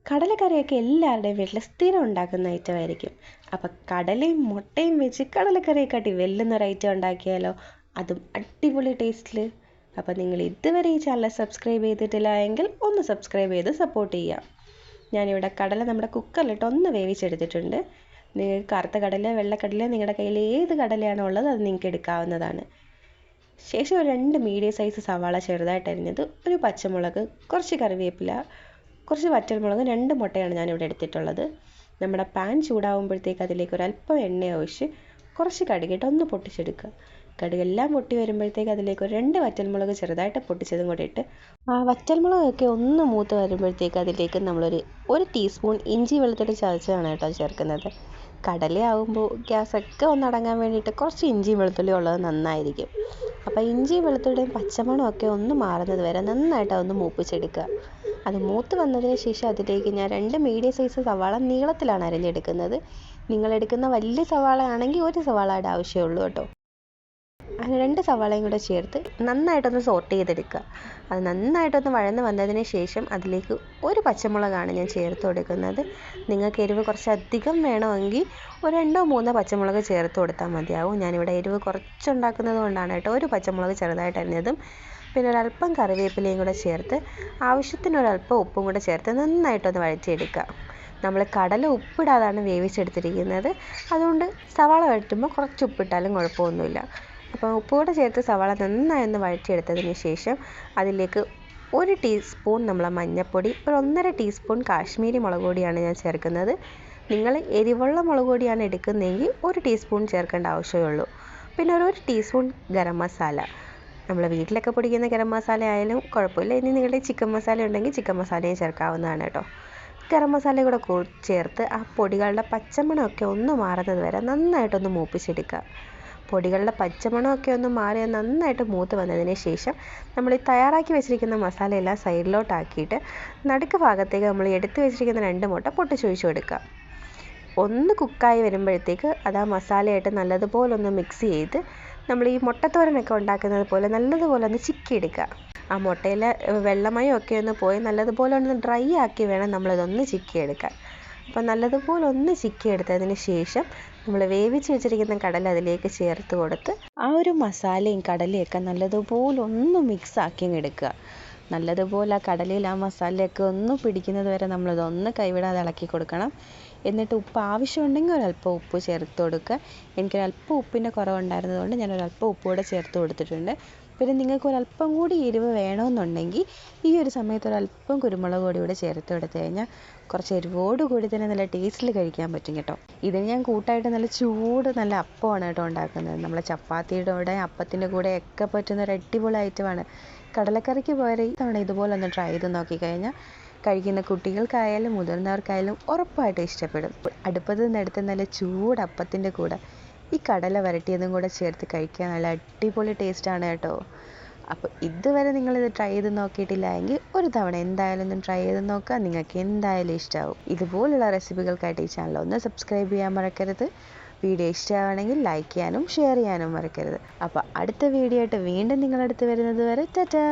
കടലക്കറിയൊക്കെ എല്ലാവരുടെയും വീട്ടിൽ സ്ഥിരം ഉണ്ടാക്കുന്ന ഐറ്റമായിരിക്കും. അപ്പം കടലയും മുട്ടയും വെച്ച് കടലക്കറിയെക്കാട്ടി വെല്ലുന്നൊരു ഐറ്റം ഉണ്ടാക്കിയാലോ, അതും അടിപൊളി ടേസ്റ്റിൽ. അപ്പം നിങ്ങൾ ഇതുവരെ ഈ ചാനൽ സബ്സ്ക്രൈബ് ചെയ്തിട്ടില്ല എങ്കിൽ ഒന്ന് സബ്സ്ക്രൈബ് ചെയ്ത് സപ്പോർട്ട് ചെയ്യാം. ഞാനിവിടെ കടല നമ്മുടെ കുക്കറിലിട്ട് ഒന്ന് വേവിച്ചെടുത്തിട്ടുണ്ട്. നിങ്ങൾക്ക് കറുത്ത കടല, വെള്ളക്കടല, നിങ്ങളുടെ കയ്യിൽ ഏത് കടലയാണോ ഉള്ളത് അത് നിങ്ങൾക്ക് എടുക്കാവുന്നതാണ്. ശേഷം ഒരു 2 മീഡിയം സൈസ് സവാള ചെറുതായിട്ട് അരിഞ്ഞത്, ഒരു പച്ചമുളക്, കുറച്ച് കറിവേപ്പില, കുറച്ച് വറ്റൽമുളക്, 2 മുട്ടയാണ് ഞാനിവിടെ എടുത്തിട്ടുള്ളത്. നമ്മുടെ പാൻ ചൂടാവുമ്പോഴത്തേക്ക് അതിലേക്ക് ഒരല്പം എണ്ണ ഒഴിച്ച് കുറച്ച് കടുകിട്ട് ഒന്ന് പൊട്ടിച്ചെടുക്കുക. കടുകെല്ലാം പൊട്ടി വരുമ്പോഴത്തേക്ക് അതിലേക്ക് ഒരു 2 വറ്റൽമുളക് ചെറുതായിട്ട് പൊട്ടിച്ചതും കൂടെ ഇട്ട് ആ വറ്റൽമുളകൊക്കെ ഒന്ന് മൂത്ത് വരുമ്പോഴത്തേക്ക് അതിലേക്ക് ഒരു ടീസ്പൂൺ ഇഞ്ചി വെളുത്തുള്ളി ചതച്ചതാണ് കേട്ടോ ചേർക്കുന്നത്. കടലയാവുമ്പോൾ ഗ്യാസൊക്കെ ഒന്നടങ്ങാൻ വേണ്ടിയിട്ട് കുറച്ച് ഇഞ്ചിയും വെളുത്തുള്ളി ഉള്ളത് നന്നായിരിക്കും. അപ്പോൾ ഇഞ്ചിയും വെളുത്തുള്ളിയും പച്ചമണമൊക്കെ ഒന്ന് മാറുന്നത് വരെ നന്നായിട്ട് അതൊന്ന് മൂപ്പിച്ചെടുക്കുക. അത് മൂത്ത് വന്നതിന് ശേഷം അതിലേക്ക് ഞാൻ 2 മീഡിയം സൈസ് സവാള നീളത്തിലാണ് അരിഞ്ഞെടുക്കുന്നത്. നിങ്ങളെടുക്കുന്ന വലിയ സവാള ആണെങ്കിൽ ഒരു സവാളയുടെ ആവശ്യമുള്ളൂ കേട്ടോ. അങ്ങനെ 2 സവാളയും കൂടെ ചേർത്ത് നന്നായിട്ടൊന്ന് സോട്ട് ചെയ്തെടുക്കുക. അത് നന്നായിട്ടൊന്ന് വഴന്ന് വന്നതിന് ശേഷം അതിലേക്ക് ഒരു പച്ചമുളകാണ് ഞാൻ ചേർത്ത് കൊടുക്കുന്നത്. നിങ്ങൾക്ക് എരിവ് കുറച്ചധികം വേണമെങ്കിൽ ഒരു 2-3 പച്ചമുളക് ചേർത്ത് കൊടുത്താൽ മതിയാവും. ഞാനിവിടെ എരിവ് കുറച്ചുണ്ടാക്കുന്നത് കൊണ്ടാണ് കേട്ടോ ഒരു പച്ചമുളക് ചെറുതായിട്ട് അരിഞ്ഞതും പിന്നെ ഒരല്പം കറിവേപ്പിലയും കൂടെ ചേർത്ത് ആവശ്യത്തിനൊരല്പം ഉപ്പും കൂടെ ചേർത്ത് നന്നായിട്ടൊന്ന് വഴറ്റിയെടുക്കുക. നമ്മൾ കടല ഉപ്പിടാതാണ് വേവിച്ചെടുത്തിരിക്കുന്നത്. അതുകൊണ്ട് സവാള വഴറ്റുമ്പോൾ കുറച്ച് ഉപ്പിട്ടാലും കുഴപ്പമൊന്നുമില്ല. അപ്പോൾ ഉപ്പ് കൂടെ ചേർത്ത് സവാള നന്നായി ഒന്ന് വഴറ്റിയെടുത്തതിന് ശേഷം അതിലേക്ക് 1 ടീസ്പൂൺ മഞ്ഞൾപ്പൊടി, ഒരു 1.5 ടീസ്പൂൺ കാശ്മീരി മുളക് പൊടിയാണ് ഞാൻ ചേർക്കുന്നത്. നിങ്ങൾ എരിവുള്ള മുളക് പൊടിയാണ് എടുക്കുന്നതെങ്കിൽ 1 ടീസ്പൂൺ ചേർക്കേണ്ട ആവശ്യമേ പിന്നെ ഒരു ടീസ്പൂൺ ഗരം മസാല, നമ്മളെ വീട്ടിലൊക്കെ പൊടിക്കുന്ന ഗരം മസാല ആയാലും കുഴപ്പമില്ല. ഇനി നിങ്ങളുടെ ചിക്കൻ മസാല ഉണ്ടെങ്കിൽ ചിക്കൻ മസാലയും ചേർക്കാവുന്നതാണ് കേട്ടോ. ഗരം മസാല കൂടെ ചേർത്ത് ആ പൊടികളുടെ പച്ചമണമൊക്കെ ഒന്ന് മാറുന്നത് വരെ നന്നായിട്ടൊന്ന് മൂപ്പിച്ചെടുക്കുക. പൊടികളുടെ പച്ചമണമൊക്കെ ഒന്ന് മാറി നന്നായിട്ട് മൂത്ത് വന്നതിന് ശേഷം നമ്മൾ ഈ തയ്യാറാക്കി വെച്ചിരിക്കുന്ന മസാലയെല്ലാം സൈഡിലോട്ടാക്കിയിട്ട് നടുക്ക് ഭാഗത്തേക്ക് നമ്മൾ എടുത്ത് വെച്ചിരിക്കുന്ന 2 മുട്ട പൊട്ടിച്ചൊഴിച്ച് കൊടുക്കുക. ഒന്ന് കുക്കായി വരുമ്പോഴത്തേക്ക് അത് ആ മസാലയായിട്ട് നല്ലതുപോലെ ഒന്ന് മിക്സ് ചെയ്ത് നമ്മൾ ഈ മുട്ടത്തോരനൊക്കെ ഉണ്ടാക്കുന്നത് പോലെ നല്ലതുപോലെ ഒന്ന് ചിക്കിയെടുക്കുക. ആ മുട്ടയിലെ വെള്ളമയമൊക്കെ ഒന്ന് പോയി നല്ലതുപോലെ ഒന്ന് ഡ്രൈ ആക്കി വേണം നമ്മളിതൊന്ന് ചിക്കിയെടുക്കാൻ. അപ്പോൾ നല്ലതുപോലെ ഒന്ന് ചിക്കിയെടുത്തതിന് ശേഷം നമ്മൾ വേവിച്ച് വെച്ചിരിക്കുന്ന കടല അതിലേക്ക് ചേർത്ത് കൊടുത്ത് ആ ഒരു മസാലയും കടലയൊക്കെ നല്ലതുപോലെ ഒന്ന് മിക്സാക്കി എടുക്കുക. നല്ലതുപോലെ ആ കടലയിൽ ആ മസാലയൊക്കെ ഒന്ന് പിടിക്കുന്നത് വരെ നമ്മളിതൊന്ന് കൈവിടാതെ ഇളക്കി കൊടുക്കണം. എന്നിട്ട് ഉപ്പ് ആവശ്യമുണ്ടെങ്കിൽ ഒരല്പം ഉപ്പ് ചേർത്ത് കൊടുക്കുക. എനിക്കൊരല്പം ഉപ്പിൻ്റെ കുറവുണ്ടായിരുന്നതുകൊണ്ട് ഞാനൊരല്പം ഉപ്പ് കൂടെ ചേർത്ത് കൊടുത്തിട്ടുണ്ട്. പിന്നെ നിങ്ങൾക്ക് ഒരല്പം കൂടി എരിവ് വേണമെന്നുണ്ടെങ്കിൽ ഈ ഒരു സമയത്ത് ഒരല്പം കുരുമുളക് പൊടി കൂടെ ചേർത്ത് കൊടുത്തു കഴിഞ്ഞാൽ കുറച്ച് എരിവോട് കൂടി തന്നെ നല്ല ടേസ്റ്റിൽ കഴിക്കാൻ പറ്റും കേട്ടോ. ഇതിന് ഞാൻ കൂട്ടായിട്ട് നല്ല അപ്പമാണ് കേട്ടോ ഉണ്ടാക്കുന്നത്. നമ്മളെ ചപ്പാത്തിയുടെ കൂടെ അപ്പത്തിൻ്റെ കൂടെ ഒക്കെ പറ്റുന്ന ഒരു അടിപൊളി ഐറ്റമാണ്. കടലക്കറിക്ക് പകരം ഇത്തവണ ഇതുപോലെ ഒന്ന് ട്രൈ ചെയ്ത് നോക്കിക്കഴിഞ്ഞാൽ കഴിക്കുന്ന കുട്ടികൾക്കായാലും മുതിർന്നവർക്കായാലും ഉറപ്പായിട്ട് ഇഷ്ടപ്പെടും. അടുപ്പത്ത് നിന്നെടുത്ത് നല്ല ചൂടപ്പത്തിൻ്റെ കൂടെ ഈ കടല വരട്ടിയതും കൂടെ ചേർത്ത് കഴിക്കാൻ നല്ല അടിപൊളി ടേസ്റ്റാണ് കേട്ടോ. അപ്പോൾ ഇതുവരെ നിങ്ങളിത് ട്രൈ ചെയ്ത് നോക്കിയിട്ടില്ല എങ്കിൽ ഒരു തവണ എന്തായാലും ഒന്ന് ട്രൈ ചെയ്ത് നോക്കുക. നിങ്ങൾക്ക് എന്തായാലും ഇഷ്ടമാവും. ഇതുപോലുള്ള റെസിപ്പികൾക്കായിട്ട് ഈ ചാനൽ ഒന്ന് സബ്സ്ക്രൈബ് ചെയ്യാൻ മറക്കരുത്. വീഡിയോ ഇഷ്ടമാണെങ്കിൽ ലൈക്ക് ചെയ്യാനും ഷെയർ ചെയ്യാനും മറക്കരുത്. അപ്പോൾ അടുത്ത വീഡിയോ ആയിട്ട് വീണ്ടും നിങ്ങളടുത്ത് വരുന്നത് വരെ ടാറ്റാ.